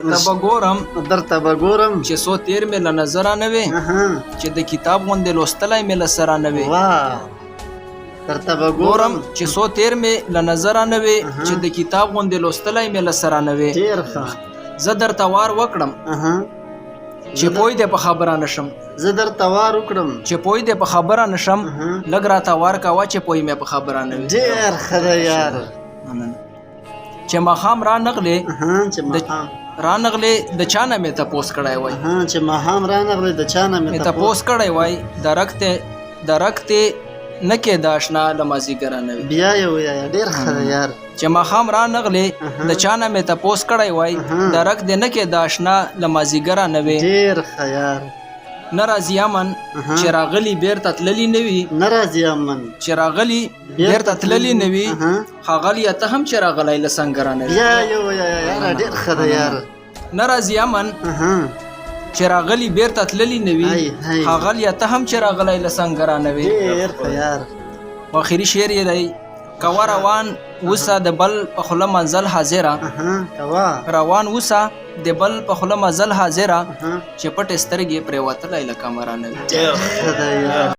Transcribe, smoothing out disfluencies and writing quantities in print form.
تبه ګورم درته به ګورم چې څو تیر مې له نظره نه وې چې د کتاب غوندې لوستلی مې له سره نه وې واه درته به ګورم ګورم چې څو تیر مې له نظره نه وې چې د کتاب غوندې لوستلی مې له سره نه وې ډېر ښه زه درته وار وکړم چې پوی دې په خبره نشم زه درته وار وکړم چې پوی دې په خبره نشم لږ راته وار کوه چې پوی مې په خبره نه وي ډېر ښه دی یار چې ماښام رانغلې چې ماښام رانغلې د چا نه مې تپوس کړی وای چې ماښام رانغلې د چا نه مې تپوس کړی وای درکتې نه کې د اشنا له مازدیګره نه وي بیا یې ووایه ډېر ښه دی یار چې ماښام رانغلې د چا نه مې تپوس کړی وای درک دې نه کې د اشنا له مازدیګره نه وي ډېر ښه یار نه راځي امن چې راغلي بیرته تللي نه وي نه راځي امن چې راغلي بیرته تللي نه وي ښاغلی ته هم چې راغلی له سنګره نه وي بیا یې ووایه یاره ډېر ښه دی یار نه راځي امن چې راغلي بیرته تللي نه وي ښاغلی ته هم چې راغلی له سنګره نه وي ډېر ښه یار آخري شعر یې دی کوه روان اوسه د بل په خوله منزل حاضره روان اوسه د بل په خوله منزل حاضره چې پټې سترګې پرېوتلی له کمره نه وي ډېر ښه دی یار